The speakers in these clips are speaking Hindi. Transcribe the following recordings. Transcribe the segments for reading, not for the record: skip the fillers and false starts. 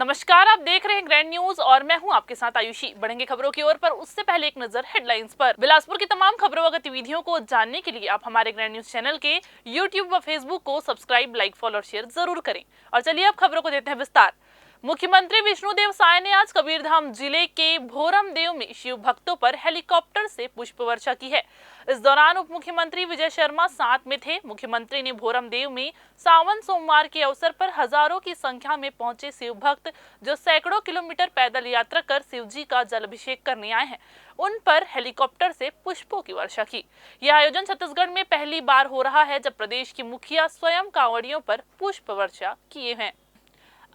नमस्कार, आप देख रहे हैं ग्रैंड न्यूज और मैं हूं आपके साथ आयुषी। बढ़ेंगे खबरों की ओर, पर उससे पहले एक नजर हेडलाइंस पर। बिलासपुर की तमाम खबरों व गतिविधियों को जानने के लिए आप हमारे ग्रैंड न्यूज चैनल के यूट्यूब व फेसबुक को सब्सक्राइब, लाइक, फॉलो और शेयर जरूर करें। और चलिए अब खबरों को देते हैं विस्तार। मुख्यमंत्री विष्णुदेव साय ने आज कबीरधाम जिले के भोरमदेव में शिव भक्तों पर हेलीकॉप्टर से पुष्प वर्षा की है। इस दौरान उप मुख्यमंत्री विजय शर्मा साथ में थे। मुख्यमंत्री ने भोरमदेव में सावन सोमवार के अवसर पर हजारों की संख्या में पहुंचे शिव भक्त जो सैकड़ों किलोमीटर पैदल यात्रा कर शिव जी का जल अभिषेक करने आए हैं, उन पर हेलीकॉप्टर से पुष्पों की वर्षा की। यह आयोजन छत्तीसगढ़ में पहली बार हो रहा है जब प्रदेश की मुखिया स्वयं कांवड़ियों पर पुष्प वर्षा किए हैं।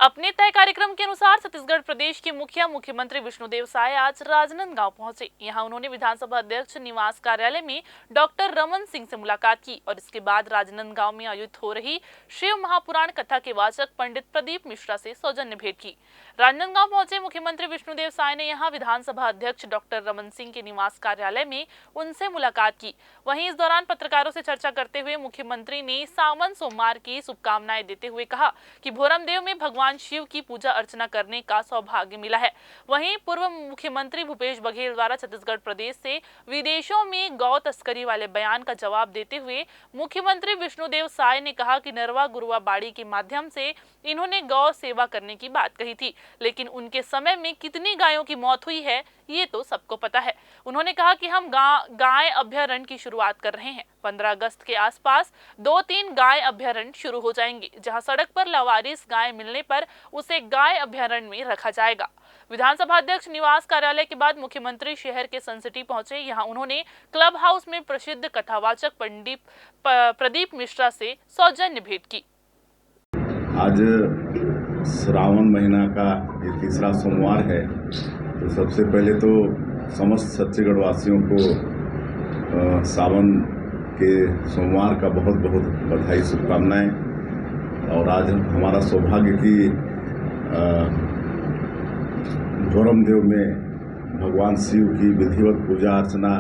अपने तय कार्यक्रम के अनुसार छत्तीसगढ़ प्रदेश के मुखिया मुख्यमंत्री विष्णुदेव साय आज राजनांदगांव पहुंचे। यहां उन्होंने विधानसभा अध्यक्ष निवास कार्यालय में डॉक्टर रमन सिंह से मुलाकात की और इसके बाद राजनांदगांव में आयोजित हो रही शिव महापुराण कथा के वाचक पंडित प्रदीप मिश्रा से सौजन्य भेंट की। राजनांदगांव पहुंचे मुख्यमंत्री विष्णुदेव साय ने यहां विधानसभा अध्यक्ष डॉक्टर रमन सिंह के निवास कार्यालय में उनसे मुलाकात की। वहीं इस दौरान पत्रकारों से चर्चा करते हुए मुख्यमंत्री ने सावन सोमवार की शुभकामनाएं देते हुए कहा कि भोरमदेव में भगवान शिव की पूजा अर्चना करने का सौभाग्य मिला है। वहीं पूर्व मुख्यमंत्री भूपेश बघेल द्वारा छत्तीसगढ़ प्रदेश से विदेशों में गौ तस्करी वाले बयान का जवाब देते हुए मुख्यमंत्री विष्णुदेव साय ने कहा कि नरवा गुरुआ बाड़ी के माध्यम से इन्होंने गौ सेवा करने की बात कही थी, लेकिन उनके समय में कितनी गायों की मौत हुई है ये तो सबको पता है। उन्होंने कहा कि हम गाय अभ्यारण्य की शुरुआत कर रहे हैं। 15 अगस्त के आसपास 2-3 गाय अभ्यारण्य शुरू हो जाएंगे, जहां सड़क पर लावारिस गाय मिलने पर उसे गाय अभ्यारण्य में रखा जाएगा। विधानसभा अध्यक्ष निवास कार्यालय के बाद मुख्यमंत्री शहर के सन सिटी पहुंचे। यहां उन्होंने क्लब हाउस में प्रसिद्ध कथावाचक पंडित प्रदीप मिश्रा से सौजन्य भेंट की। आज श्रावण महीना का ये तीसरा सोमवार है, तो सबसे पहले तो समस्त छत्तीसगढ़ वासियों को सावन के सोमवार का बहुत बहुत बधाई, शुभकामनाएं। और आज हमारा सौभाग्य कि भोरमदेव में भगवान शिव की विधिवत पूजा अर्चना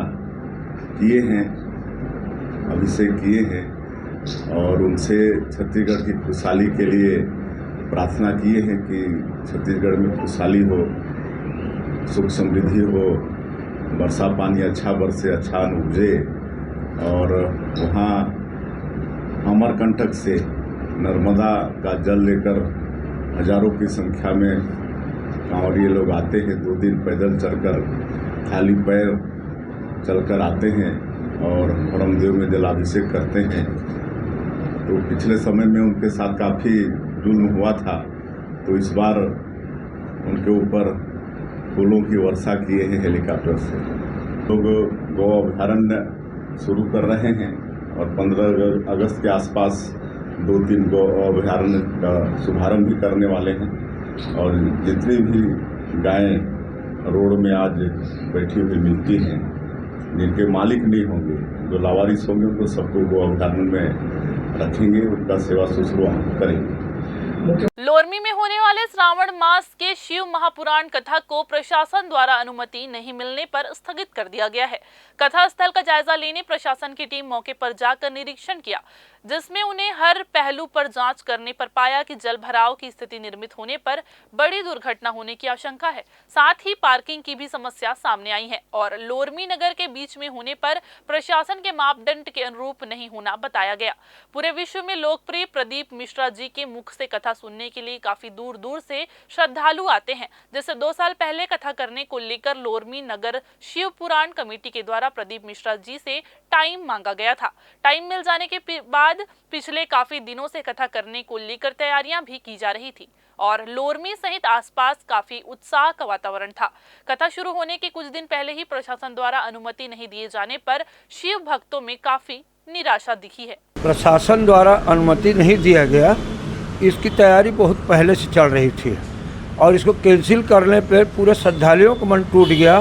किए हैं, अभिषेक किए हैं और उनसे छत्तीसगढ़ की खुशहाली के लिए प्रार्थना किए हैं कि छत्तीसगढ़ में खुशहाली हो, सुख समृद्धि हो, वर्षा पानी अच्छा बरसे, अच्छा उपजे। और वहाँ अमरकंटक से नर्मदा का जल लेकर हजारों की संख्या में कांवड़िए लोग आते हैं। 2 दिन पैदल चलकर, खाली पैर चलकर आते हैं और भोरमदेव में जलाभिषेक करते हैं। तो पिछले समय में उनके साथ काफ़ी जुल्म हुआ था, तो इस बार उनके ऊपर फूलों की वर्षा किए हैं हेलीकॉप्टर से। लोग गौ अभ्यारण्य शुरू कर रहे हैं और 15 अगस्त के आसपास 2-3 गौ अभ्यारण्य का शुभारंभ भी करने वाले हैं। और जितनी भी गायें रोड में आज बैठी हुई मिलती हैं, जिनके मालिक नहीं होंगे, जो लावारिस होंगे, उनको सबको गौ अभ्यारण्य में रखेंगे, उनका सेवा शुश्रूषा करेंगे। लोरमी में होने वाले श्रावण मास के शिव महापुराण कथा को प्रशासन द्वारा अनुमति नहीं मिलने पर स्थगित कर दिया गया है। कथा स्थल का जायजा लेने प्रशासन की टीम मौके पर जाकर निरीक्षण किया, जिसमें उन्हें हर पहलू पर जांच करने पर पाया कि जल भराव की स्थिति निर्मित होने पर बड़ी दुर्घटना होने की आशंका है। साथ ही पार्किंग की भी समस्या सामने आई है और लोरमी नगर के बीच में होने पर प्रशासन के मापदंड के अनुरूप नहीं होना बताया गया। पूरे विश्व में लोकप्रिय प्रदीप मिश्रा जी के मुख से कथा सुनने के लिए काफी दूर दूर से श्रद्धालु आते हैं। जैसे 2 साल पहले कथा करने को लेकर लोरमी नगर शिव पुराण कमेटी के द्वारा प्रदीप मिश्रा जी से टाइम मांगा गया था। टाइम मिल जाने के बाद पिछले काफी दिनों से कथा करने को लेकर तैयारियां भी की जा रही थी और लोरमी सहित आसपास काफी उत्साह का वातावरण था। कथा शुरू होने के कुछ दिन पहले ही प्रशासन द्वारा अनुमति नहीं दिए जाने पर शिव भक्तों में काफी निराशा दिखी है। प्रशासन द्वारा अनुमति नहीं दिया गया, इसकी तैयारी बहुत पहले से चल रही थी और इसको कैंसिल करने पर पूरे श्रद्धालुओं का मन टूट गया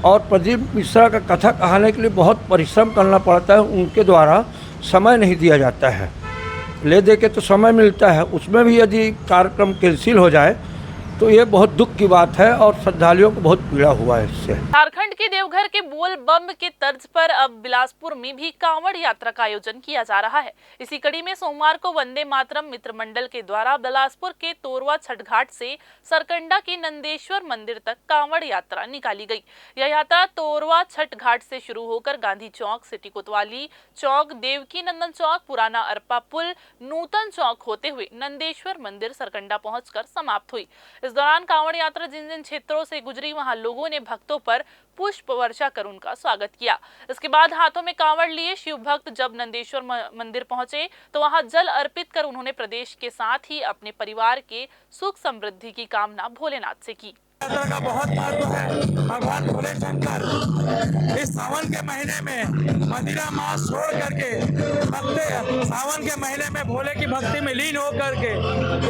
और प्रदीप मिश्रा का कथा कहने के लिए बहुत परिश्रम करना पड़ता है। उनके द्वारा समय नहीं दिया जाता है, ले दे के तो समय मिलता है, उसमें भी यदि कार्यक्रम कैंसिल हो जाए तो ये बहुत दुख की बात है और श्रद्धालुओं को बहुत पीड़ा हुआ है इससे। झारखंड के देवघर के बोल बम के तर्ज पर अब बिलासपुर में भी कांवड़ यात्रा का आयोजन किया जा रहा है। इसी कड़ी में सोमवार को वंदे मातरम मित्र मंडल के द्वारा बिलासपुर के तोरवा छठ घाट से सरकंडा के नंदेश्वर मंदिर तक कांवड़ यात्रा निकाली गई। यह यात्रा तोरवा छठ घाट से शुरू होकर गांधी चौक, सिटी कोतवाली चौक, देवकी नंदन चौक, पुराना अरपा पुल, नूतन चौक होते हुए नंदेश्वर मंदिर सरकंडा पहुंचकर समाप्त हुई। इस दौरान कांवड़ यात्रा जिन जिन क्षेत्रों से गुजरी वहां लोगों ने भक्तों पर पुष्प वर्षा कर उनका स्वागत किया। इसके बाद हाथों में कांवड़ लिए शिव भक्त जब नंदेश्वर मंदिर पहुंचे तो वहां जल अर्पित कर उन्होंने प्रदेश के साथ ही अपने परिवार के सुख समृद्धि की कामना भोलेनाथ से की। यात्रा का बहुत महत्व है। भगवान भोले शंकर इस सावन के महीने में मदिरा मांस छोड़ करके भक्ति सावन के महीने में भोले की भक्ति में लीन होकर के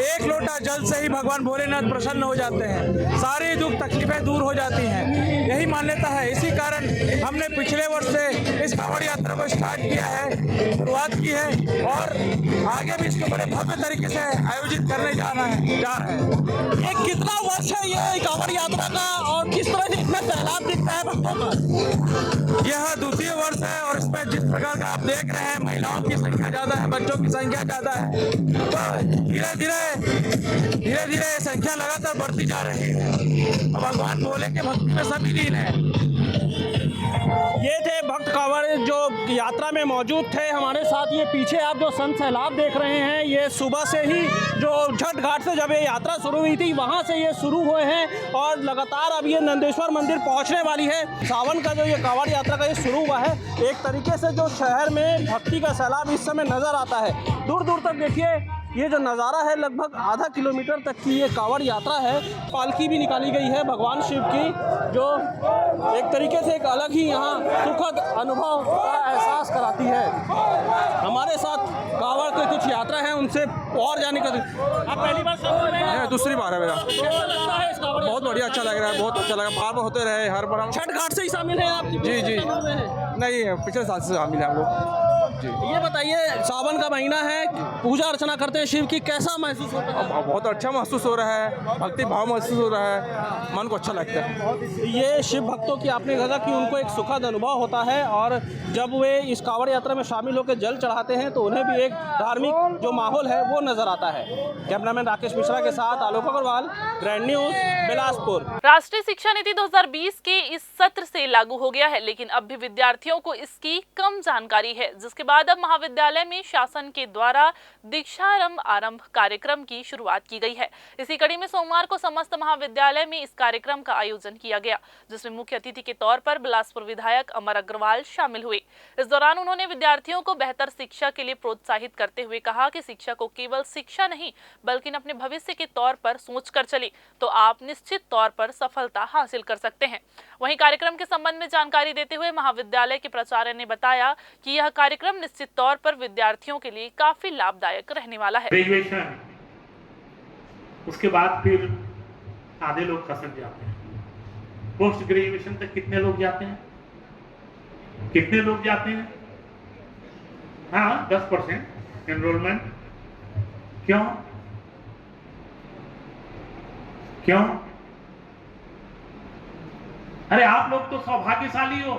एक लोटा जल से ही भगवान भोलेनाथ प्रसन्न हो जाते हैं, सारी दुख तकलीफें दूर हो जाती हैं। यही मान्यता है। इसी कारण हमने पिछले वर्ष से इस कांवड़ यात्रा को स्टार्ट किया है, शुरुआत की है और आगे भी इसको बड़े भव्य तरीके से आयोजित करने जा रहे हैं। ये कितना वर्ष है ये कांवड़ यात्रा का और किस तरह से इसमें सैलाब दिखता है भक्तों का? यह द्वितीय वर्ष है और इसमें जिस प्रकार का आप देख रहे हैं महिलाओं की संख्या ज्यादा है, बच्चों की संख्या ज्यादा है, तो धीरे धीरे संख्या लगातार बढ़ती जा रही है। भगवान भोले के भक्ति में सभी लीन है। ये थे भक्त कांवड़ जो यात्रा में मौजूद थे हमारे साथ। ये पीछे आप जो संत सैलाब देख रहे हैं, ये सुबह से ही जो छठ घाट से जब ये यात्रा शुरू हुई थी वहाँ से ये शुरू हुए हैं और लगातार अब ये नंदेश्वर मंदिर पहुँचने वाली है। सावन का जो ये कांवड़ यात्रा का ये शुरू हुआ है, एक तरीके से जो शहर में भक्ति का सैलाब इस समय नज़र आता है। दूर दूर तक देखिए ये जो नज़ारा है, लगभग आधा किलोमीटर तक की ये कांवड़ यात्रा है। पालकी भी निकाली गई है भगवान शिव की, जो एक तरीके से एक अलग ही यहाँ सुखद अनुभव का एहसास कराती है। हमारे साथ कांवड़ के कुछ यात्रा हैं, उनसे और जाने का। आप पहली बार शामिल हैं? दूसरी बार है मेरा। कैसा लगता है इस कांवड़? बहुत बढ़िया, अच्छा लग रहा है, बहुत अच्छा लगा। बार बार होते रहे हर बार। छठ घाट से ही शामिल हैं आप? जी नहीं, पिछले साल से शामिल है हम लोग। जी ये बताइए, सावन का महीना है, पूजा अर्चना करते हैं शिव की, कैसा महसूस होता है? बहुत अच्छा महसूस हो रहा है, भक्ति भाव महसूस हो रहा है, मन को अच्छा लगता है। ये शिव भक्तों की आपने कहा कि उनको एक सुखद अनुभव होता है और जब वे इस कांवड़ यात्रा में शामिल होकर जल चढ़ाते हैं तो उन्हें भी एक धार्मिक जो माहौल है वो नजर आता है। कैमरामैन राकेश मिश्रा के साथ आलोक अग्रवाल, ग्रैंड न्यूज, बिलासपुर। राष्ट्रीय शिक्षा नीति 2020 के इस सत्र से लागू हो गया है, लेकिन अब भी विद्यार्थियों को इसकी कम जानकारी है, जिसके बाद अब महाविद्यालय में शासन के द्वारा दीक्षारंभ आरंभ कार्यक्रम की शुरुआत की गई है। इसी कड़ी में सोमवार को समस्त महाविद्यालय में इस कार्यक्रम का आयोजन किया गया, जिसमें मुख्य अतिथि के तौर पर बिलासपुर विधायक अमर अग्रवाल शामिल हुए। इस दौरान उन्होंने विद्यार्थियों को बेहतर शिक्षा के लिए प्रोत्साहित करते हुए कहा कि शिक्षा को केवल शिक्षा नहीं बल्कि अपने भविष्य के तौर पर सोचकर चले तो आप निश्चित तौर पर सफलता हासिल कर सकते हैं। वहीं कार्यक्रम के संबंध में जानकारी देते हुए महाविद्यालय के प्राचार्य ने बताया कि यह कार्यक्रम निश्चित तौर पर विद्यार्थियों के लिए काफी लाभदायक रहने वाला है। ग्रेजुएशन, उसके बाद फिर आधे लोग खसक जाते हैं। पोस्ट ग्रेजुएशन तक कितने लोग जाते हैं? कितने लोग जाते हैं? हाँ, 10% एनरोलमेंट। क्यों? अरे आप लोग तो सौभाग्यशाली हो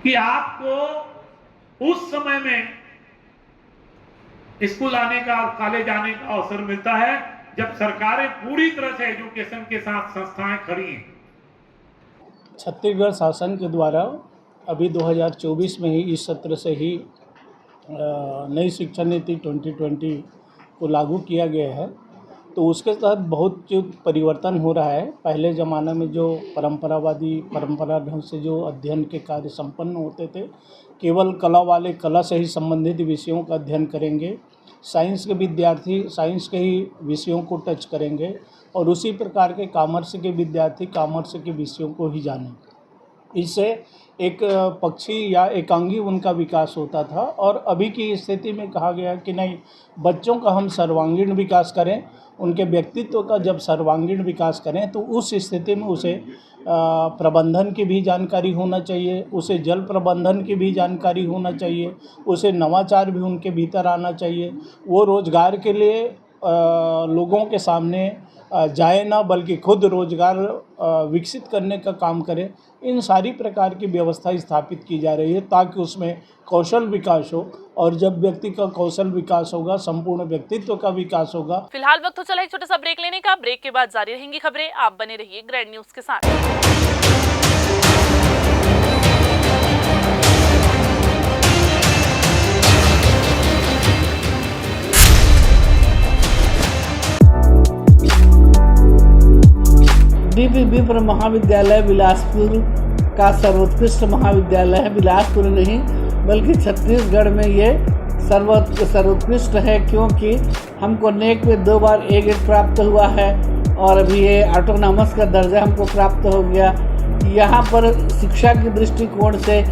कि आपको उस समय में स्कूल आने का और कॉलेज आने का अवसर मिलता है जब सरकारें पूरी तरह से एजुकेशन के साथ संस्थाएं खड़ी हैं। छत्तीसगढ़ शासन के द्वारा अभी 2024 में ही इस सत्र से ही नई शिक्षा नीति 2020 को लागू किया गया है। तो उसके तहत बहुत जो परिवर्तन हो रहा है, पहले ज़माने में जो परंपरा ढंग से जो अध्ययन के कार्य संपन्न होते थे, केवल कला वाले कला से ही संबंधित विषयों का अध्ययन करेंगे, साइंस के विद्यार्थी साइंस के ही विषयों को टच करेंगे और उसी प्रकार के कॉमर्स के विद्यार्थी कॉमर्स के विषयों को ही जानेंगे। इससे एक पक्षी या एकांगी उनका विकास होता था और अभी की स्थिति में कहा गया कि नहीं, बच्चों का हम सर्वांगीण विकास करें, उनके व्यक्तित्व का जब सर्वांगीण विकास करें तो उस स्थिति में उसे प्रबंधन की भी जानकारी होना चाहिए, उसे जल प्रबंधन की भी जानकारी होना चाहिए, उसे नवाचार भी उनके भीतर आना चाहिए, वो रोजगार के लिए लोगों के सामने जाए ना, बल्कि खुद रोजगार विकसित करने का काम करे। इन सारी प्रकार की व्यवस्था स्थापित की जा रही है ताकि उसमें कौशल विकास हो, और जब व्यक्ति का कौशल विकास होगा, संपूर्ण व्यक्तित्व का विकास होगा। फिलहाल वक्त हो चला एक छोटा सा ब्रेक लेने का। ब्रेक के बाद जारी रहेंगी खबरें, आप बने रहिए ग्रैंड न्यूज के साथ। डीपी विप्र महाविद्यालय बिलासपुर का सर्वोत्कृष्ट महाविद्यालय है। बिलासपुर नहीं बल्कि छत्तीसगढ़ में ये सर्वोत्कृष्ट है, क्योंकि हमको नेक में 2 बार A ग्रेड प्राप्त हुआ है और अभी ये ऑटोनॉमस का दर्जा हमको प्राप्त हो गया। यहाँ पर शिक्षा के दृष्टिकोण से,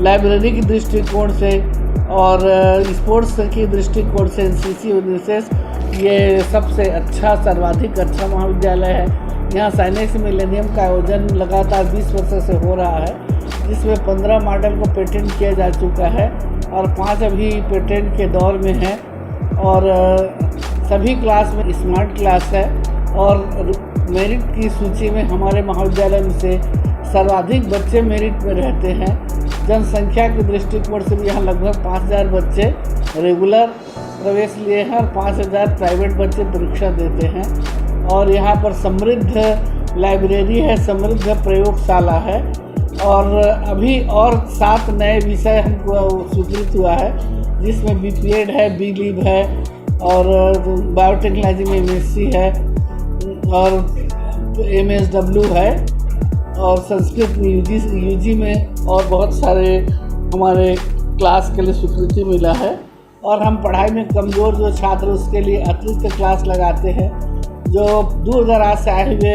लाइब्रेरी की दृष्टिकोण से और स्पोर्ट्स की दृष्टिकोण से NCC विशेष ये सबसे अच्छा, सर्वाधिक अच्छा महाविद्यालय है। यहाँ साइनेक्स मिलेनियम का आयोजन लगातार 20 वर्षों से हो रहा है, जिसमें 15 मॉडल को पेटेंट किया जा चुका है और 5 अभी पेटेंट के दौर में हैं। और सभी क्लास में स्मार्ट क्लास है और मेरिट की सूची में हमारे महाविद्यालय में से सर्वाधिक बच्चे मेरिट में रहते हैं। जनसंख्या के दृष्टिकोण से भी यहाँ लगभग 5000 बच्चे रेगुलर प्रवेश लिए हैं और 5000 प्राइवेट बच्चे परीक्षा देते हैं। और यहाँ पर समृद्ध लाइब्रेरी है, समृद्ध प्रयोगशाला है और अभी और 7 नए विषय हमको स्वीकृत हुआ है, जिसमें BPEd है, B.Liv है और बायोटेक्नोलॉजी में MSc है और MSW है और संस्कृत में UG में और बहुत सारे हमारे क्लास के लिए स्वीकृति मिला है। और हम पढ़ाई में कमज़ोर जो छात्र उसके लिए अतिरिक्त क्लास लगाते हैं। जो दूर दराज से आए हुए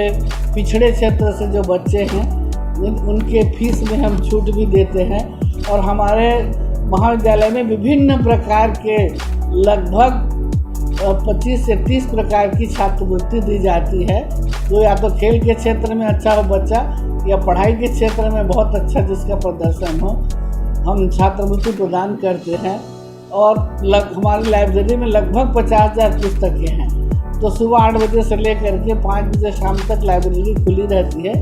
पिछड़े क्षेत्र से जो बच्चे हैं उनके फीस में हम छूट भी देते हैं। और हमारे महाविद्यालय में विभिन्न प्रकार के लगभग 25 से 30 प्रकार की छात्रवृत्ति दी जाती है। जो या तो खेल के क्षेत्र में अच्छा हो बच्चा या पढ़ाई के क्षेत्र में बहुत अच्छा जिसका प्रदर्शन हो, हम छात्रवृत्ति प्रदान करते हैं। और हमारी लाइब्रेरी में लगभग 50,000 पुस्तकें हैं। तो सुबह 8 बजे से लेकर के 5 बजे शाम तक लाइब्रेरी खुली रहती है,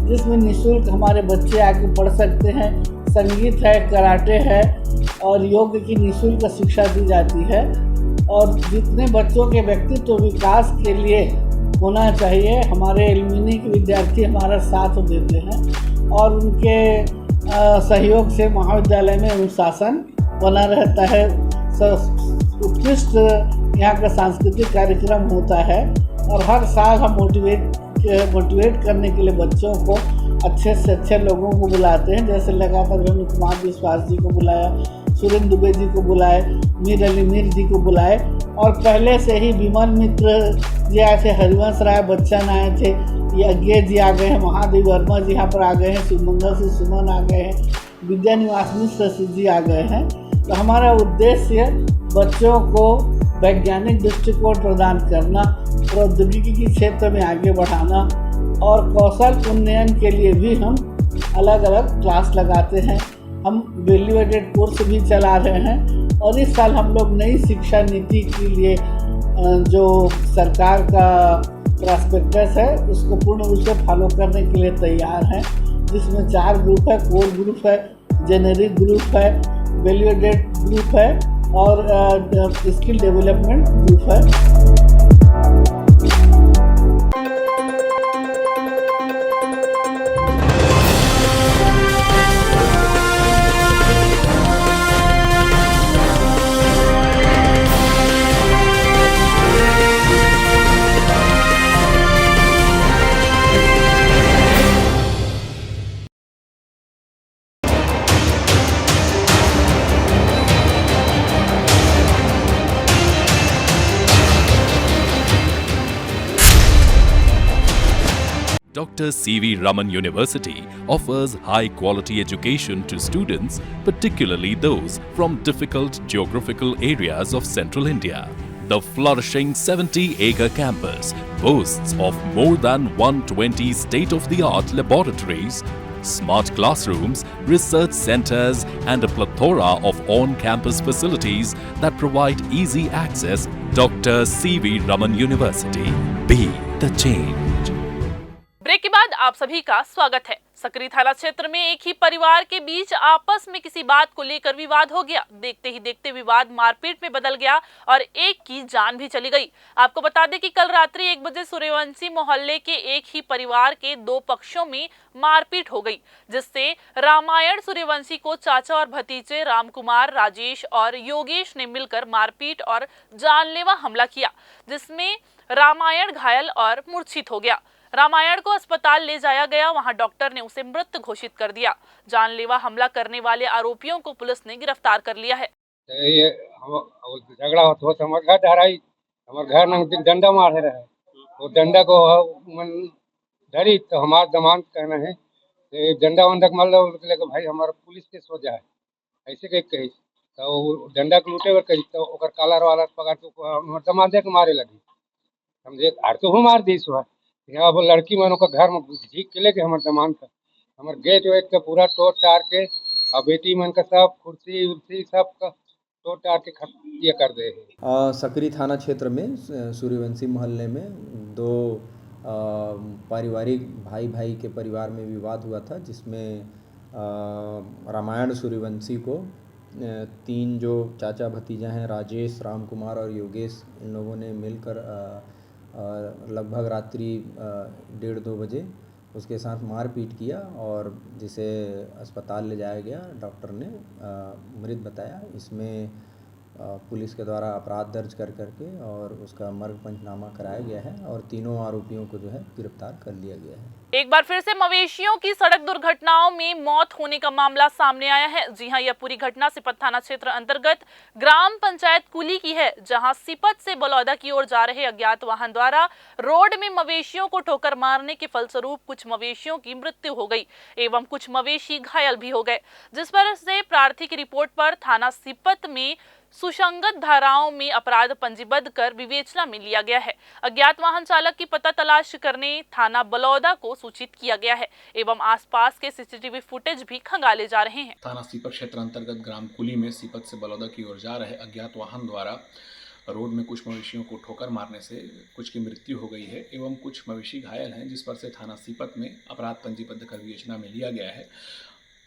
जिसमें निःशुल्क हमारे बच्चे आके पढ़ सकते हैं। संगीत है, कराटे है और योग की निःशुल्क शिक्षा दी जाती है। और जितने बच्चों के व्यक्तित्व विकास के लिए होना चाहिए, हमारे एलुमनी के विद्यार्थी हमारा साथ देते हैं और उनके सहयोग से महाविद्यालय में अनुशासन बना रहता है। उत्कृष्ट यहाँ का सांस्कृतिक कार्यक्रम होता है और हर साल हम मोटिवेट करने के लिए बच्चों को अच्छे से अच्छे लोगों को बुलाते हैं। जैसे लगातार हमने कुमार विश्वास जी को बुलाया, सुरेंद्र दुबे जी को बुलाए, मीर अली मीर जी को बुलाए और पहले से ही विमल मित्र जी आए थे, हरिवंश राय बच्चन आए थे, यज्ञ जी आ गए हैं, महादेव वर्मा जी यहाँ पर आ गए हैं, शिवमंगल सिंह सुमन आ गए हैं, विद्या निवास मिश्र जी आ गए हैं। तो हमारा उद्देश्य बच्चों को वैज्ञानिक दृष्टिकोण प्रदान करना, प्रौद्योगिकी के क्षेत्र में आगे बढ़ाना और कौशल उन्नयन के लिए भी हम अलग अलग क्लास लगाते हैं। हम वैल्यू एडेड कोर्स भी चला रहे हैं और इस साल हम लोग नई शिक्षा नीति के लिए जो सरकार का प्रॉस्पेक्टस है उसको पूर्ण रूप से फॉलो करने के लिए तैयार हैं, जिसमें 4 ग्रुप है, कोर ग्रुप है, जेनेरिक ग्रुप है, वैल्यू एडेड ग्रुप है और स्किल डेवलपमेंट ग्रुप है। Dr. C.V. Raman University offers high-quality education to students, particularly those from difficult geographical areas of central India. The flourishing 70-acre campus boasts of more than 120 state-of-the-art laboratories, smart classrooms, research centers, and a plethora of on-campus facilities that provide easy access Dr. C.V. Raman University. Be the change. Break के बाद आप सभी का स्वागत है। सकरी थाना क्षेत्र में एक ही परिवार के बीच आपस में किसी बात को लेकर विवाद हो गया। देखते ही देखते विवाद मारपीट में बदल गया और एक की जान भी चली गई। आपको बता दें कि कल रात्रि 1 बजे सूर्यवंशी मोहल्ले के एक ही परिवार के 2 पक्षों में मारपीट हो गई, जिससे रामायण सूर्यवंशी को चाचा और भतीजे रामकुमार, राजेश और योगेश ने मिलकर मारपीट और जानलेवा हमला किया, जिसमें रामायण घायल और मूर्छित हो गया। रामायण को अस्पताल ले जाया गया, वहां डॉक्टर ने उसे मृत घोषित कर दिया। जानलेवा हमला करने वाले आरोपियों को पुलिस ने गिरफ्तार कर लिया है। ये झगड़ा हो तो हमारे घर धराई, हमारे घर में डंडा मारे रहे, वो डंडा को धरी तो हमारा दमान कहना है डंडा वंडा मार लो भाई हमारा पुलिस केस हो जाए, ऐसे कही तो डंडा के लूटे कही तो कालर वाला पकड़ के दमान दे के मारे लगी। समझे आर तो मार दी सो यहाँ वो लड़की मन का घर में झीक के लेके हमारे दमान का हमारे गेट वेट का पूरा तोड़ टार के और बेटी मन का सब कुर्सी उर्सी सब का तोड़ टार के ये कर दे। सकरी थाना क्षेत्र में सूर्यवंशी मोहल्ले में 2 पारिवारिक भाई के परिवार में विवाद हुआ था, जिसमें रामायण सूर्यवंशी को 3 जो चाचा भतीजा हैं राजेश, रामकुमार और योगेश, इन लोगों ने मिलकर लगभग रात्रि 1:30-2 बजे उसके साथ मारपीट किया और जिसे अस्पताल ले जाया गया। डॉक्टर ने मृत बताया। इसमें पुलिस के द्वारा अपराध दर्ज करके और उसका मर्ग पंचनामा कराया गया है और तीनों आरोपियों को जो है गिरफ्तार कर लिया गया है। एक बार फिर से मवेशियों की सड़क दुर्घटनाओं में मौत होने का मामला सामने आया है। जी हां, यह पूरी घटना सिपत थाना क्षेत्र अंतर्गत ग्राम पंचायत कुली की है, जहां सिपत से बलौदा की ओर जा रहे अज्ञात वाहन द्वारा रोड में मवेशियों को ठोकर मारने के फलस्वरूप कुछ मवेशियों की मृत्यु हो गई एवं कुछ मवेशी घायल भी हो गए, जिस पर से प्रार्थी की रिपोर्ट पर थाना सिपत में सुसंगत धाराओं में अपराध पंजीबद्ध कर विवेचना में लिया गया है। अज्ञात वाहन चालक की पता तलाश करने थाना बलौदा को सूचित किया गया है एवं आसपास के सीसीटीवी फुटेज भी खंगाले जा रहे हैं। थाना सिपत क्षेत्र अंतर्गत ग्राम कुली में सिपत से बलौदा की ओर जा रहे अज्ञात वाहन द्वारा रोड में कुछ मवेशियों को ठोकर मारने से कुछ की मृत्यु हो गई है एवं कुछ मवेशी घायल हैं, जिस पर से थाना सिपत में अपराध पंजीबद्ध कर विवेचना में लिया गया है।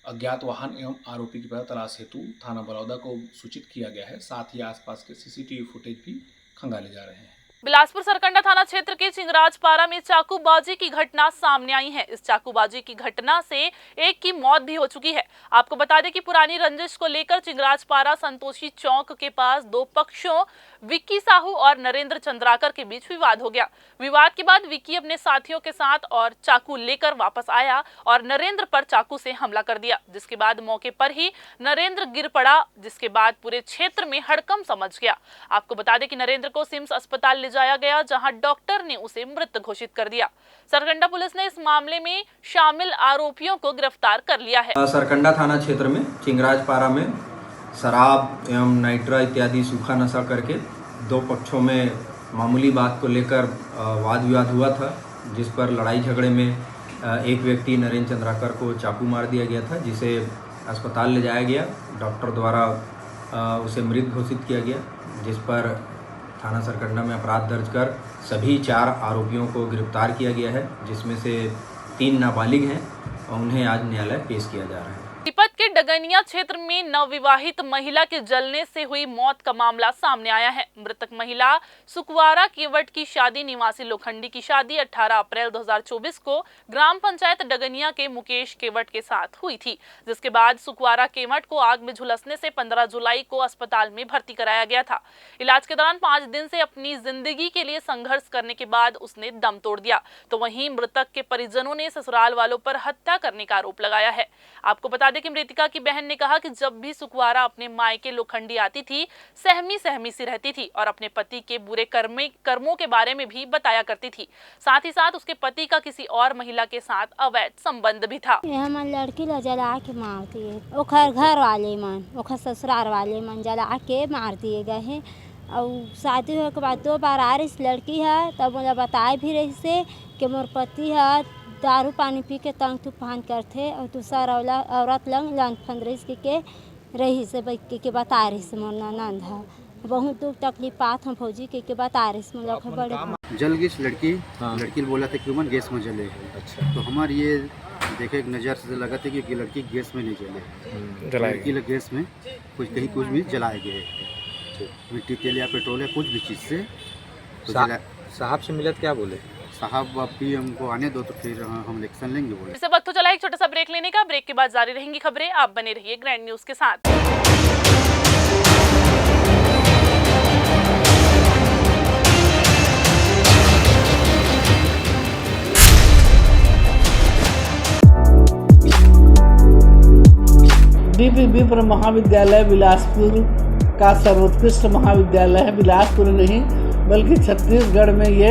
अज्ञात वाहन एवं आरोपी की पता तलाश हेतु थाना बलौदा को सूचित किया गया है। साथ ही आसपास के सीसीटीवी फुटेज भी खंगाले जा रहे हैं। बिलासपुर सरकंडा थाना क्षेत्र के चिंगराजपारा में चाकूबाजी की घटना सामने आई है। इस चाकूबाजी की घटना से एक की मौत भी हो चुकी है। आपको बता दें कि पुरानी रंजिश को लेकर चिंगराजपारा संतोषी चौक के पास 2 पक्षों विक्की साहू और नरेंद्र चंद्राकर के बीच विवाद हो गया। विवाद के बाद विक्की अपने साथियों के साथ और चाकू लेकर वापस आया और नरेंद्र पर चाकू से हमला कर दिया, जिसके बाद मौके पर ही नरेंद्र गिर पड़ा, जिसके बाद पूरे क्षेत्र में हड़कंप समझ गया। आपको बता दें कि नरेंद्र को सिम्स अस्पताल ले जाया गया, जहां डॉक्टर ने उसे मृत घोषित कर दिया। सरकंडा पुलिस ने इस मामले में शामिल आरोपियों को गिरफ्तार कर लिया है। सरकंडा थाना क्षेत्र में चिंगराजपारा में शराब एवं नाइट्रा इत्यादि सूखा नशा करके 2 पक्षों में मामूली बात को लेकर वाद विवाद हुआ था, जिस पर लड़ाई झगड़े में एक व्यक्ति नरेंद्र चंद्राकर को चाकू मार दिया गया था, जिसे अस्पताल ले जाया गया। डॉक्टर द्वारा उसे मृत घोषित किया गया, जिस पर थाना सरकंडा में अपराध दर्ज कर सभी 4 आरोपियों को गिरफ्तार किया गया है, जिसमें से 3 नाबालिग हैं और उन्हें आज न्यायालय पेश किया जा रहा है। सिपत के डगनिया क्षेत्र में नवविवाहित महिला के जलने से हुई मौत का मामला सामने आया है। मृतक महिला सुकवारा केवट की शादी निवासी लोखंडी की शादी 18 अप्रैल 2024 को ग्राम पंचायत डगनिया के मुकेश केवट के साथ हुई थी, जिसके बाद सुकवारा केवट को आग में झुलसने से 15 जुलाई को अस्पताल में भर्ती कराया गया था। इलाज के दौरान 5 दिन से अपनी जिंदगी के लिए संघर्ष करने के बाद उसने दम तोड़ दिया। तो वहीं मृतक के परिजनों ने ससुराल वालों पर हत्या करने का आरोप लगाया है। आपको बता दें कि मृतिका की बहन ने कहा कि जब भी सुकवारा अपने मायके लोखंडी आती थी, सहमी सी रहती थी और अपने पति के बुरे कर्मों के बारे में भी बताया करती थी। साथ ही साथ उसके पति का किसी और महिला के साथ अवैध संबंध भी था। हमन लड़की ला जला के मार दिए, ओखर घर वाले मन, ओखर ससुराल वाले मन जला के मार दिए गए हैं। और शादी होने के बाद 2 बार आ रही लड़की है, तब मुझे बताए भी रही से कि मोर पति है दारू पानी पी के तंग तूफान करते और दूसरा औरत लंग फंदरिस के रही से के बता रही से मोर ननद है बहुत दुख तकलीफ पात हम फौजी के बता रहे मतलब बड़े जल गई लड़की बोला था कि उमन गैस में जले है। अच्छा, तो हमारे ये देखे एक नज़र से लगा था कि लड़की गैस में नहीं जले, लड़की गैस में कुछ भी जलाए गए, मिट्टी तेल या पेट्रोल या कुछ भी चीज़ से। तो साहब से मिलत क्या बोले? साहब अब भी हमको आने दो तो फिर हम एक्शन लेंगे बोले। इसे वक्त तो चला एक छोटा सा ब्रेक लेने का। ब्रेक के बाद जारी रहेंगी खबरें, आप बने रहिए ग्रैंड न्यूज के साथ। डीपी विप्र महाविद्यालय बिलासपुर का सर्वोत्कृष्ट महाविद्यालय है। बिलासपुर नहीं बल्कि छत्तीसगढ़ में ये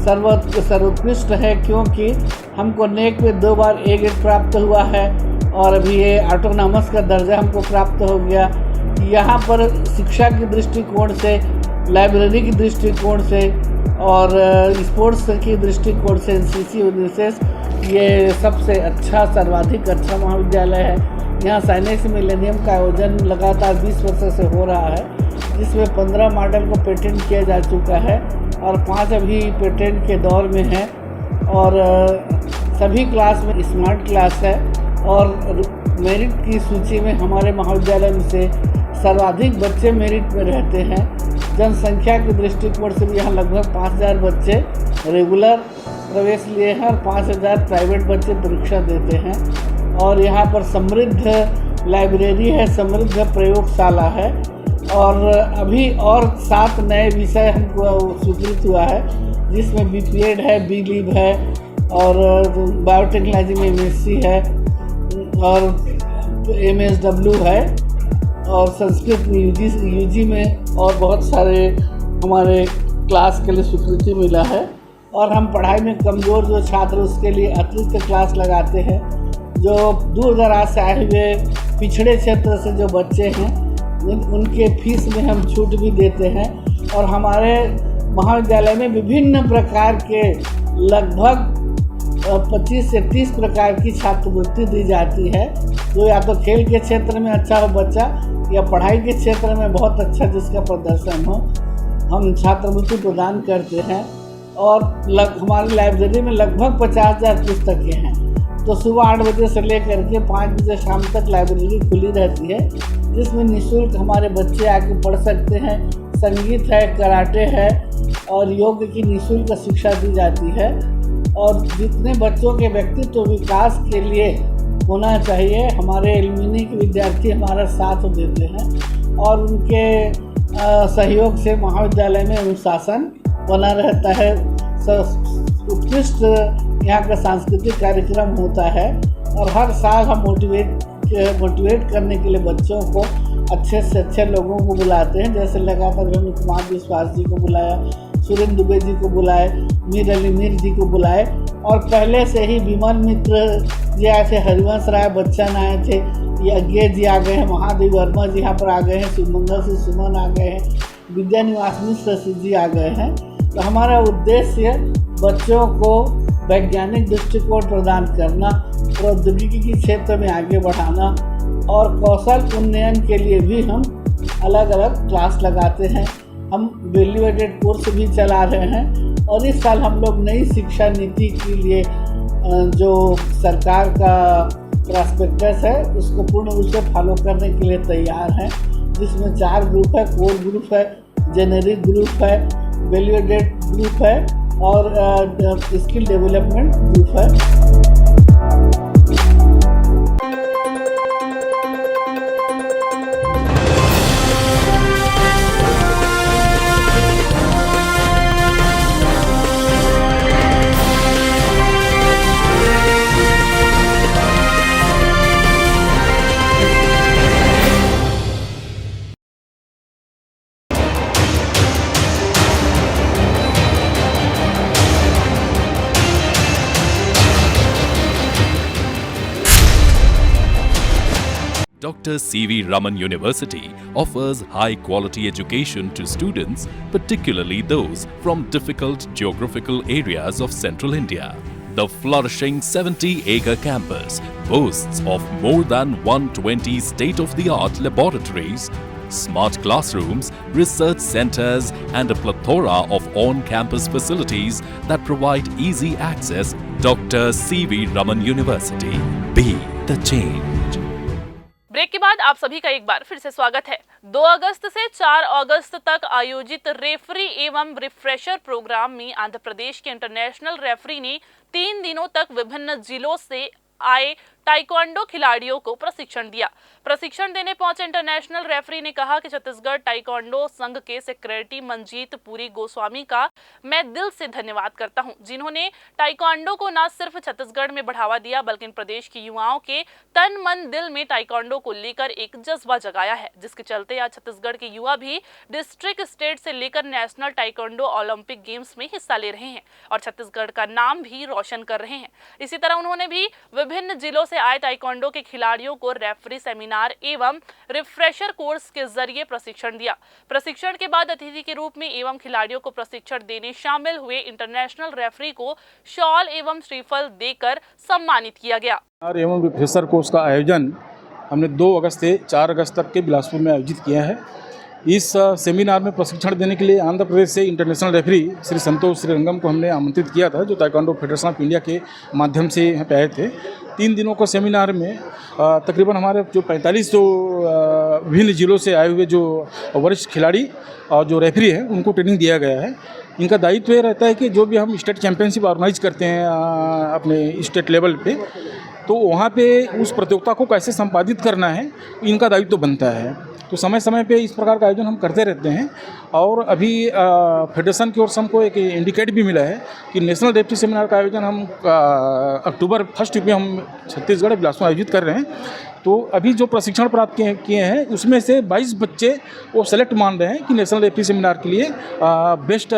सर्वोत्कृष्ट है, क्योंकि हमको नेक में 2 बार A ग्रेड प्राप्त हुआ है और अभी ये ऑटोनॉमस का दर्जा हमको प्राप्त हो गया। यहाँ पर शिक्षा की दृष्टिकोण से, लाइब्रेरी की दृष्टिकोण से और स्पोर्ट्स की दृष्टिकोण से NCC विशेष ये सबसे अच्छा, सर्वाधिक अच्छा महाविद्यालय है। यहाँ साइनेक्स मिलेनियम का आयोजन लगातार 20 वर्षों से हो रहा है, जिसमें 15 मॉडल को पेटेंट किया जा चुका है और 5 अभी पेटेंट के दौर में है। और सभी क्लास में स्मार्ट क्लास है और मेरिट की सूची में हमारे महाविद्यालय में से सर्वाधिक बच्चे मेरिट में रहते हैं। जनसंख्या के दृष्टिकोण से भी यहाँ लगभग 5000 बच्चे रेगुलर प्रवेश लिए हैं और 5000 प्राइवेट बच्चे परीक्षा देते हैं। और यहाँ पर समृद्ध लाइब्रेरी है, समृद्ध प्रयोगशाला है और अभी और 7 नए विषय हमको स्वीकृत हुआ है, जिसमें BPEd है, B.Liv है और बायोटेक्नोलॉजी में MSc है और MSW है और संस्कृत में UG में और बहुत सारे हमारे क्लास के लिए स्वीकृति मिला है। और हम पढ़ाई में कमज़ोर जो छात्र उसके लिए अतिरिक्त क्लास लगाते हैं। जो दूर दराज से आए हुए पिछड़े क्षेत्र से जो बच्चे हैं उनके फीस में हम छूट भी देते हैं। और हमारे महाविद्यालय में विभिन्न प्रकार के लगभग 25 से 30 प्रकार की छात्रवृत्ति दी जाती है, जो या तो खेल के क्षेत्र में अच्छा हो बच्चा या पढ़ाई के क्षेत्र में बहुत अच्छा जिसका प्रदर्शन हो, हम छात्रवृत्ति प्रदान करते हैं। और हमारी लाइब्रेरी में लगभग 50,000 पुस्तकें हैं। तो सुबह 8 बजे से लेकर के 5 बजे शाम तक लाइब्रेरी खुली रहती है, जिसमें निःशुल्क हमारे बच्चे आके पढ़ सकते हैं। संगीत है, कराटे है और योग की निःशुल्क शिक्षा दी जाती है। और जितने बच्चों के व्यक्तित्व विकास के लिए होना चाहिए, हमारे एलुमनी के विद्यार्थी हमारा साथ देते हैं और उनके सहयोग से महाविद्यालय में अनुशासन बना रहता है। उत्कृष्ट यहाँ का सांस्कृतिक कार्यक्रम होता है और हर साल हम मोटिवेट करने के लिए बच्चों को अच्छे से अच्छे लोगों को बुलाते हैं। जैसे लगातार हमने कुमार विश्वास जी को बुलाया, सुरेंद्र दुबे जी को बुलाए, मीर अली मीर जी को बुलाए और पहले से ही विमल मित्र जी आए थे, हरिवंश राय बच्चन आए थे, यज्ञ जी आ गए हैं, महादेव वर्मा जी यहाँ पर आ गए हैं, शिवमंगल सिंह सुमन आ गए हैं, विद्या निवास मिश्र जी आ गए हैं। तो हमारा उद्देश्य बच्चों को वैज्ञानिक दृष्टिकोण प्रदान करना, प्रौद्योगिकी के क्षेत्र में आगे बढ़ाना और कौशल उन्नयन के लिए भी हम अलग अलग क्लास लगाते हैं। हम वैल्यू एडेड कोर्स भी चला रहे हैं और इस साल हम लोग नई शिक्षा नीति के लिए जो सरकार का प्रॉस्पेक्टस है उसको पूर्ण रूप से फॉलो करने के लिए तैयार हैं, जिसमें 4 ग्रुप है, कोर ग्रुप है, जेनेरिक ग्रुप है, वैल्यू एडेड ग्रुप है और स्किल डेवलपमेंट ग्रुप है। Dr. C.V. Raman University offers high-quality education to students, particularly those from difficult geographical areas of Central India. The flourishing 70-acre campus boasts of more than 120 state-of-the-art laboratories, smart classrooms, research centers, and a plethora of on-campus facilities that provide easy access. Dr. C.V. Raman University. Be the change. Break के बाद आप सभी का एक बार फिर से स्वागत है। 2 अगस्त से 4 अगस्त तक आयोजित रेफरी एवं रिफ्रेशर प्रोग्राम में आंध्र प्रदेश के इंटरनेशनल रेफरी ने 3 दिनों तक विभिन्न जिलों से आए ताइक्वांडो खिलाड़ियों को प्रशिक्षण दिया। प्रशिक्षण देने पहुंचे इंटरनेशनल रेफरी ने कहा कि छत्तीसगढ़ ताइक्वांडो संघ के सेक्रेटरी मंजीत पुरी गोस्वामी का मैं दिल से धन्यवाद करता हूं, जिन्होंने ताइक्वांडो को न सिर्फ छत्तीसगढ़ में बढ़ावा दिया बल्कि प्रदेश के युवाओं के तन मन दिल में ताइक्वांडो को लेकर एक जज्बा जगाया है, जिसके चलते आज छत्तीसगढ़ के युवा भी डिस्ट्रिक्ट, स्टेट से लेकर नेशनल ताइक्वांडो ओलंपिक गेम्स में हिस्सा ले रहे हैं और छत्तीसगढ़ का नाम भी रोशन कर रहे हैं। इसी तरह उन्होंने भी विभिन्न जिलों से आए ताइक्वांडो के खिलाड़ियों को रेफरी सेमिनार एवं रिफ्रेशर कोर्स के जरिए प्रशिक्षण दिया। प्रशिक्षण के बाद अतिथि के रूप में एवं खिलाड़ियों को प्रशिक्षण देने शामिल हुए इंटरनेशनल रेफरी को शॉल एवं श्रीफल देकर सम्मानित किया गया। एवं रिफ्रेशर कोर्स का आयोजन हमने 2 अगस्त से 4 अगस्त तक के बिलासपुर में आयोजित किया है। इस सेमिनार में प्रशिक्षण देने के लिए आंध्र प्रदेश से इंटरनेशनल रेफरी श्री संतोष श्रीरंगम को हमने आमंत्रित किया था, जो ताइक्वांडो फेडरेशन ऑफ इंडिया के माध्यम से यहाँ पे आए थे। 3 दिनों को सेमिनार में तकरीबन हमारे जो 45 विभिन्न जिलों से आए हुए जो वरिष्ठ खिलाड़ी और जो रेफरी हैं उनको ट्रेनिंग दिया गया है। इनका दायित्व ये रहता है कि जो भी हम स्टेट चैंपियनशिप ऑर्गेनाइज करते हैं अपने स्टेट लेवल पे, तो वहाँ पे उस प्रतियोगिता को कैसे संपादित करना है, इनका दायित्व बनता है। तो समय समय पे इस प्रकार का आयोजन हम करते रहते हैं और अभी फेडरेशन की ओर से हमको एक इंडिकेट भी मिला है कि नेशनल रेफरी सेमिनार का आयोजन हम अक्टूबर 1 वीक में हम छत्तीसगढ़ बिलासपुर आयोजित कर रहे हैं। तो अभी जो प्रशिक्षण प्राप्त किए हैं उसमें से 22 बच्चे वो सेलेक्ट मान रहे हैं कि नेशनल रेफरी सेमिनार के लिए बेस्ट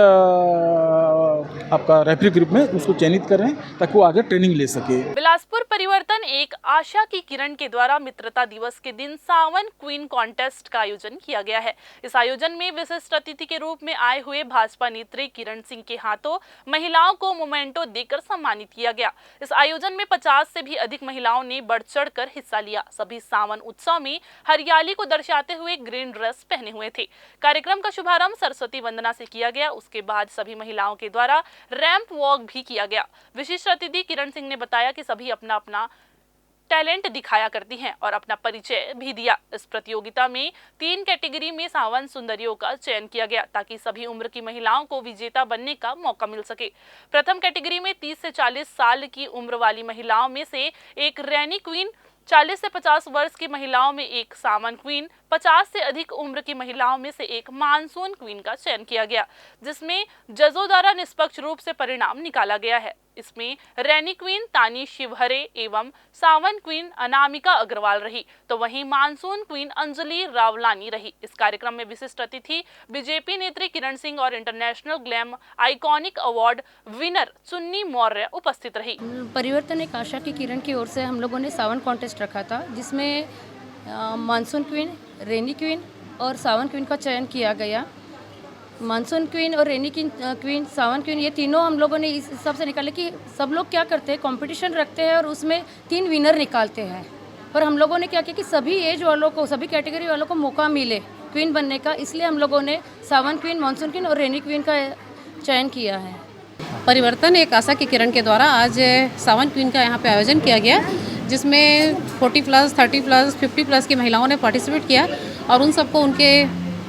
आपका रेफरी ग्रुप में उसको चयनित कर रहे हैं ताकि वो आगे ट्रेनिंग ले सके। बिलासपुर परिवर्तन एक आशा की किरण के द्वारा मित्रता दिवस के दिन सावन क्वीन कॉन्टेस्ट का आयोजन किया गया है। इस आयोजन में विशिष्ट अतिथि के रूप में आए हुए भाजपा नेत्री किरण सिंह के हाथों महिलाओं को मोमेंटो देकर सम्मानित किया गया। इस आयोजन में 50 से भी अधिक महिलाओं ने बढ़ चढ़ कर हिस्सा लिया। सभी सावन उत्सव में हरियाली को दर्शाते हुए ग्रीन ड्रेस पहने हुए थे। कार्यक्रम का शुभारंभ सरस्वती वंदना से किया गया। उसके बाद सभी महिलाओं के द्वारा रैंप वॉक भी किया गया। विशिष्ट अतिथि किरण सिंह ने बताया कि सभी अपना अपना टैलेंट दिखाया करती हैं और अपना परिचय भी दिया। इस प्रतियोगिता में 3 कैटेगरी में सावन सुंदरियों का चयन किया गया ताकि सभी उम्र की महिलाओं को विजेता बनने का मौका मिल सके। प्रथम कैटेगरी में 30 से 40 साल की उम्र वाली महिलाओं में से एक रैनी क्वीन, 40 से 50 वर्ष की महिलाओं में एक सावन क्वीन, 50 से अधिक उम्र की महिलाओं में से एक मानसून क्वीन का चयन किया गया, जिसमें जजों द्वारा निष्पक्ष रूप से परिणाम निकाला गया है। इसमें रैनी क्वीन तानी शिवहरे एवं सावन क्वीन अनामिका अग्रवाल रही, तो वहीं मानसून क्वीन अंजलि रावलानी रही। इस कार्यक्रम में विशिष्ट अतिथि बीजेपी नेत्री किरण सिंह और international glam iconic award winner चुन्नी मौर्य उपस्थित रही। परिवर्तन एक आशा की किरण की ओर से हम लोगों ने सावन कॉन्टेस्ट रखा था, जिसमें मानसून क्वीन, रेनी क्वीन और सावन क्वीन का चयन किया गया। मानसून क्वीन और रेनी क्वीन, सावन क्वीन, ये तीनों हम लोगों ने इस हिसाब से निकाले कि सब लोग क्या करते हैं, कंपटीशन रखते हैं और उसमें 3 विनर निकालते हैं। और हम लोगों ने क्या किया कि सभी एज वालों को, सभी कैटेगरी वालों को मौका मिले क्वीन बनने का, इसलिए हम लोगों ने सावन क्वीन, मानसून क्वीन और रेनी क्वीन का चयन किया है। परिवर्तन एक आशा की किरण के द्वारा आज सावन क्वीन का यहाँ पे आयोजन किया गया, जिसमें 40+, 30+, 50+ की महिलाओं ने पार्टिसिपेट किया और उन सबको उनके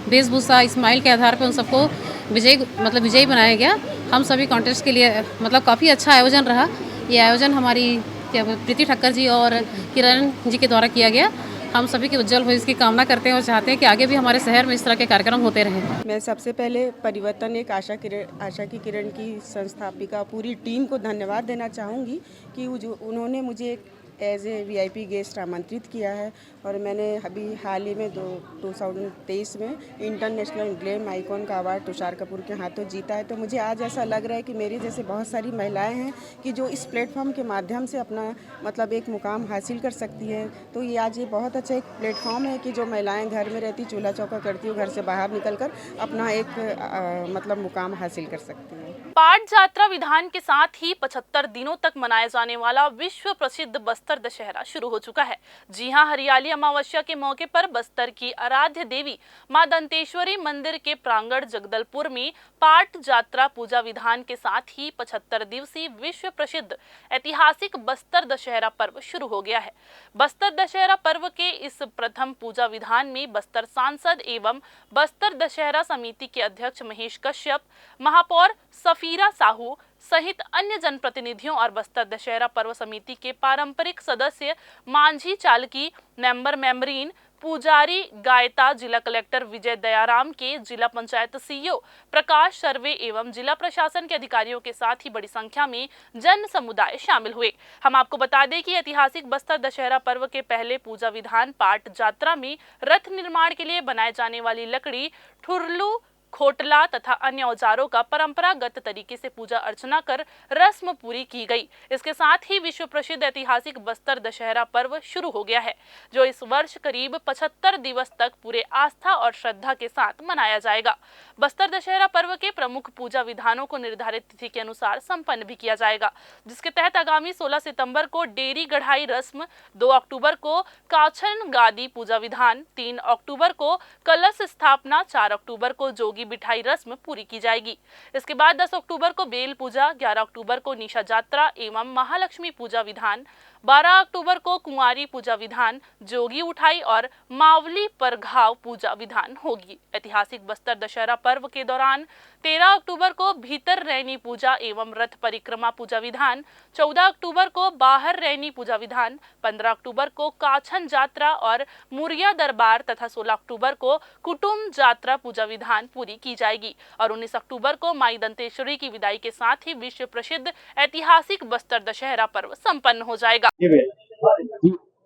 वेशभूषा, स्माइल के आधार पर उन सबको विजयी बनाया गया। हम सभी कॉन्टेस्ट के लिए काफ़ी अच्छा आयोजन रहा। ये आयोजन हमारी प्रीति ठक्कर जी और किरण जी के द्वारा किया गया। हम सभी की उज्जवल भविष्य की कामना करते हैं और चाहते हैं कि आगे भी हमारे शहर में इस तरह के कार्यक्रम होते रहें। मैं सबसे पहले परिवर्तन एक आशा की किरण की संस्थापिका पूरी टीम को धन्यवाद देना चाहूँगी कि उन्होंने मुझे एज ए VIP गेस्ट आमंत्रित किया है और मैंने अभी हाल ही में 2023 में इंटरनेशनल ग्लैम आइकॉन का अवार्ड तुषार कपूर के हाथों जीता है। तो मुझे आज ऐसा लग रहा है कि मेरी जैसे बहुत सारी महिलाएं हैं कि जो इस प्लेटफॉर्म के माध्यम से अपना एक मुकाम हासिल कर सकती है। तो ये आज ये बहुत अच्छा एक प्लेटफॉर्म है कि जो महिलाएं घर में रहती, चूल्हा चौका करती हो, घर से बाहर निकलकर अपना एक मुकाम हासिल कर सकती है। पाट जात्रा विधान के साथ ही 75 दिनों तक मनाए जाने वाला विश्व प्रसिद्ध बस्तर बस्तर दशहरा शुरू हो चुका है। जी हां, हरियाली अमावस्या के मौके पर बस्तर की आराध्य देवी मां दंतेश्वरी मंदिर के प्रांगण जगदलपुर में पाठ यात्रा पूजा विधान के साथ ही 75 दिवसीय विश्व प्रसिद्ध ऐतिहासिक बस्तर दशहरा पर्व शुरू हो गया है। बस्तर दशहरा पर्व के इस प्रथम पूजा विधान में बस्तर सांसद एवं बस्तर दशहरा समिति के अध्यक्ष महेश कश्यप, महापौर सफीरा साहू सहित अन्य जनप्रतिनिधियों और बस्तर दशहरा पर्व समिति के पारंपरिक सदस्य, मांझी चालकी, मेंबरीन, पुजारी, गायता, जिला कलेक्टर विजय दयाराम के, जिला पंचायत सीईओ प्रकाश सर्वे एवं जिला प्रशासन के अधिकारियों के साथ ही बड़ी संख्या में जन समुदाय शामिल हुए। हम आपको बता दें कि ऐतिहासिक बस्तर दशहरा पर्व के पहले पूजा विधान पाठ यात्रा में रथ निर्माण के लिए बनाए जाने वाली लकड़ी, ठुरलू, खोटला तथा अन्य औजारों का परंपरागत तरीके से पूजा अर्चना कर रस्म पूरी की गई। इसके साथ ही विश्व प्रसिद्ध ऐतिहासिक बस्तर दशहरा पर्व शुरू हो गया है, जो इस वर्ष करीब 75 दिवस तक पूरे आस्था और श्रद्धा के साथ मनाया जाएगा। बस्तर दशहरा पर्व के प्रमुख पूजा विधानों को निर्धारित तिथि के अनुसार संपन्न भी किया जाएगा, जिसके तहत आगामी 16 सितंबर को डेरी गढ़ाई रस्म, 2 अक्टूबर को काछन गादी पूजा विधान, 3 अक्टूबर को कलश स्थापना, 4 अक्टूबर को जोगी बिठाई रस्म पूरी की जाएगी। इसके बाद 10 अक्टूबर को बेल पूजा, 11 अक्टूबर को निशा यात्रा एवं महालक्ष्मी पूजा विधान, 12 अक्टूबर को कुंवारी पूजा विधान, जोगी उठाई और मावली पर घाव पूजा विधान होगी। ऐतिहासिक बस्तर दशहरा पर्व के दौरान 13 अक्टूबर को भीतर रैनी पूजा एवं रथ परिक्रमा पूजा विधान, 14 अक्टूबर को बाहर रैनी पूजा विधान, 15 अक्टूबर को काछन यात्रा और मुरिया दरबार तथा 16 अक्टूबर को कुटुंब यात्रा पूजा विधान पूरी की जाएगी और 19 अक्टूबर को माई दंतेश्वरी की विदाई के साथ ही विश्व प्रसिद्ध ऐतिहासिक बस्तर दशहरा पर्व संपन्न हो जाएगा।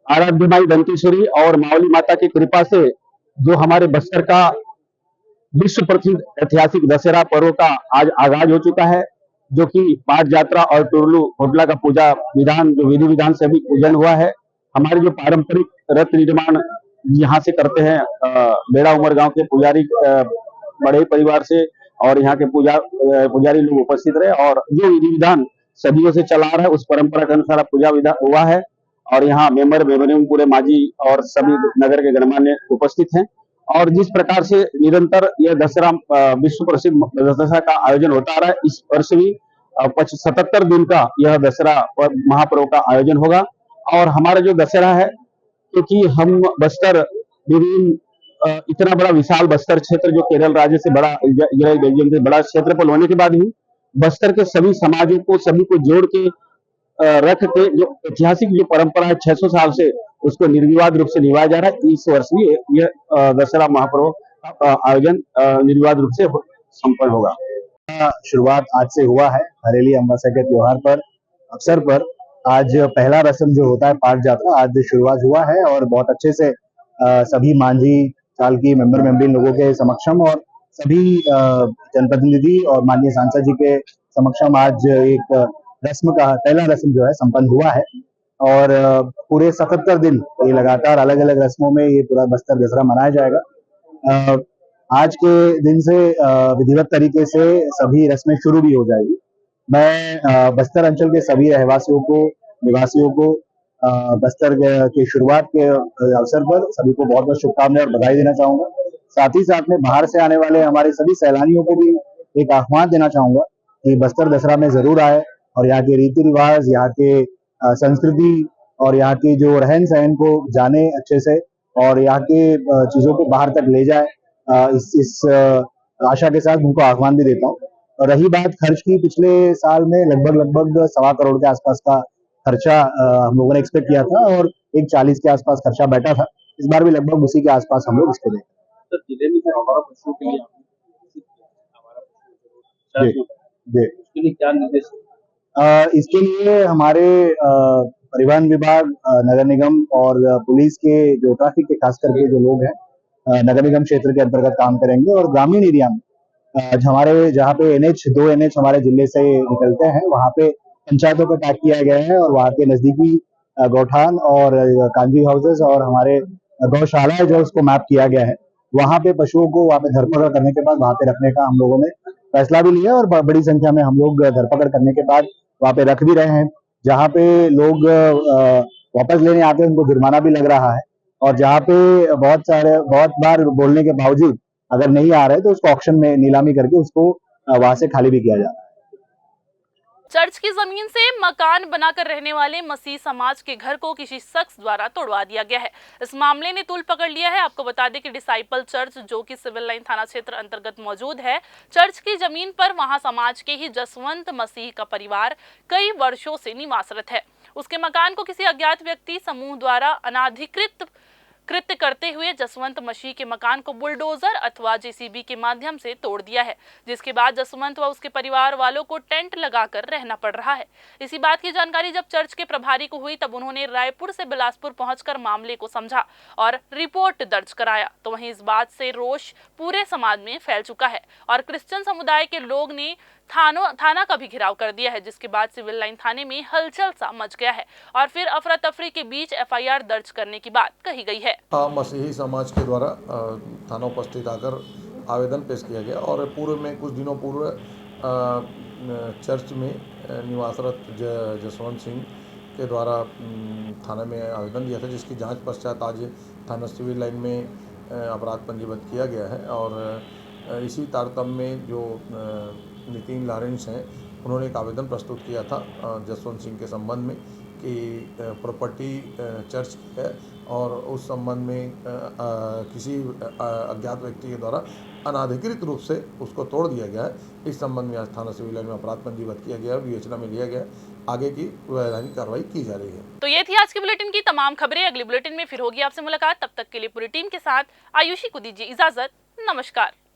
आराध्य माई दंतेश्वरी और मावली माता की कृपा से जो हमारे बस्तर का विश्व प्रसिद्ध ऐतिहासिक दशहरा पर्व का आज आगाज हो चुका है, जो कि पाठ यात्रा और टुरलू होटला का पूजा विधान जो विधि विधान से भी पूजन हुआ है। हमारे जो पारंपरिक रथ निर्माण यहाँ से करते हैं बेड़ा उमर गांव के पुजारी बड़े परिवार से और यहाँ के पुजारी लोग उपस्थित रहे और जो विधि विधान सदियों से चला रहा है उस परंपरा के अनुसार पूजा विधान हुआ है और यहाँ मेंबरीन पूरे माजी और सभी नगर के गणमान्य उपस्थित हैं। और जिस प्रकार से निरंतर यह दशहरा विश्व प्रसिद्ध दशहरा का आयोजन होता आ रहा है, इस वर्ष भी 77 दिन का यह दशहरा महापर्व का आयोजन होगा। और हमारा जो दशहरा है, क्योंकि हम बस्तर विभिन्न इतना बड़ा विशाल बस्तर क्षेत्र जो केरल राज्य से बड़ा, इजराइल बेल्जियम से बड़ा क्षेत्रफल होने के बाद भी बस्तर के सभी समाजों को सभी को जोड़ के रख के जो ऐतिहासिक जो परंपरा है 600 साल से उसको निर्विवाद रूप से निभाया जा रहा है। इस वर्ष भी यह दशहरा महापर्व का आयोजन निर्विवाद रूप से संपन्न होगा। शुरुआत आज से हुआ है। हरेली अमावस्या के त्योहार पर अवसर पर आज पहला रस्म जो होता है पाठ यात्रा आज शुरुआत हुआ है और बहुत अच्छे से सभी मांझी चालकी मेंबरीन लोगों के समक्षम और सभी जनप्रतिनिधि और माननीय सांसद जी के समक्षम आज एक रस्म का पहला रस्म जो है संपन्न हुआ है और पूरे 77 दिन ये लगातार अलग अलग रस्मों में ये पूरा बस्तर दशहरा मनाया जाएगा। आज के दिन से विधिवत तरीके से सभी रस्में शुरू भी हो जाएगी। मैं बस्तर अंचल के सभी रहवासियों को, निवासियों को बस्तर के शुरुआत के अवसर पर सभी को बहुत बहुत शुभकामनाएं और बधाई देना चाहूंगा। साथ ही साथ में बाहर से आने वाले हमारे सभी सैलानियों को भी एक आह्वान देना चाहूंगा कि बस्तर दशहरा में जरूर आए और यहाँ के रीति रिवाज, यहाँ के संस्कृति और यहाँ की जो रहन सहन को जाने अच्छे से और यहाँ के चीजों को बाहर तक ले जाए। इस आशा के साथ उनको आह्वान भी देता हूँ। और रही बात खर्च की, पिछले साल में लगभग 1.25 करोड़ के आसपास का खर्चा हम लोगों ने एक्सपेक्ट किया था और 140 के आसपास खर्चा बैठा था। इस बार भी लगभग उसी के आसपास हम लोग इसको देखें। क्या निर्देश? इसके लिए हमारे परिवहन विभाग, नगर निगम और पुलिस के जो ट्रैफिक के खास करके जो लोग हैं नगर निगम क्षेत्र के अंतर्गत काम करेंगे और ग्रामीण एरिया में हमारे जहाँ पे दो NH हमारे जिले से निकलते हैं वहाँ पे पंचायतों का टैग किया गया है और वहाँ के नजदीकी गौठान और कांजी हाउसेस और हमारे गौशाला है जो उसको मैप किया गया है। वहाँ पे पशुओं को वहाँ पे धरपकड़ करने के बाद वहाँ पे रखने का हम लोगों ने फैसला भी लिया और बड़ी संख्या में हम लोग धरपकड़ करने के बाद वहाँ पे रख भी रहे हैं। जहाँ पे लोग वापस लेने आते हैं उनको जुर्माना भी लग रहा है, और जहाँ पे बहुत बार बोलने के बावजूद अगर नहीं आ रहे तो उसको ऑक्शन में नीलामी करके उसको वहां से खाली भी किया जा रहा है। चर्च की जमीन से मकान बनाकर रहने वाले मसीह समाज के घर को किसी शख्स द्वारा तोड़वा दिया गया है। इस मामले ने तूल पकड़ लिया है। आपको बता दें कि डिसाइपल चर्च, जो कि सिविल लाइन थाना क्षेत्र अंतर्गत मौजूद है, चर्च की जमीन पर वहां समाज के ही जसवंत मसीह का परिवार कई वर्षों से निवासरत है। उसके मकान को किसी अज्ञात व्यक्ति समूह द्वारा अनाधिकृत कृत्य करते हुए जसवंत मसीह के मकान को बुलडोजर अथवा जेसीबी के माध्यम से तोड़ दिया है, जिसके बाद जसवंत व उसके परिवार वालों को टेंट लगाकर रहना पड़ रहा है। इसी बात की जानकारी जब चर्च के प्रभारी को हुई तब उन्होंने रायपुर से बिलासपुर पहुंचकर मामले को समझा और रिपोर्ट दर्ज कराया। तो वहीं इस बात से रोष पूरे समाज में फैल चुका है और क्रिश्चियन समुदाय के लोग ने थाना का भी घेराव कर दिया है, जिसके बाद सिविल लाइन थाने में हलचल सा मच गया है और फिर अफरा तफरी के बीच एफआईआर दर्ज करने की बात कही गई है। मसीही समाज के द्वारा थाना उपस्थित आकर आवेदन पेश किया गया और पूर्व में कुछ दिनों पूर्व चर्च में निवासरत जसवंत सिंह के द्वारा थाने में आवेदन दिया था, जिसकी जांच पश्चात आज थाना सिविल लाइन में अपराध पंजीबद्ध किया गया है। और इसी तारतम्य में जो नितिन लॉरेंस हैं, उन्होंने एक आवेदन प्रस्तुत किया था जसवंत सिंह के संबंध में कि प्रॉपर्टी चर्च की है और उस संबंध में किसी अज्ञात व्यक्ति के द्वारा अनाधिकृत रूप से उसको तोड़ दिया गया है। इस संबंध में आज थाना सिविल लाइन में अपराध पंजीबद्ध किया गया, विवेचना में लिया गया, आगे की वैधानिक कार्रवाई की जा रही है। तो ये थी आज की बुलेटिन की तमाम खबरें। अगली बुलेटिन में फिर होगी आपसे मुलाकात। तब तक के लिए पूरी टीम के साथ आयुषी को दीजिए इजाजत। नमस्कार।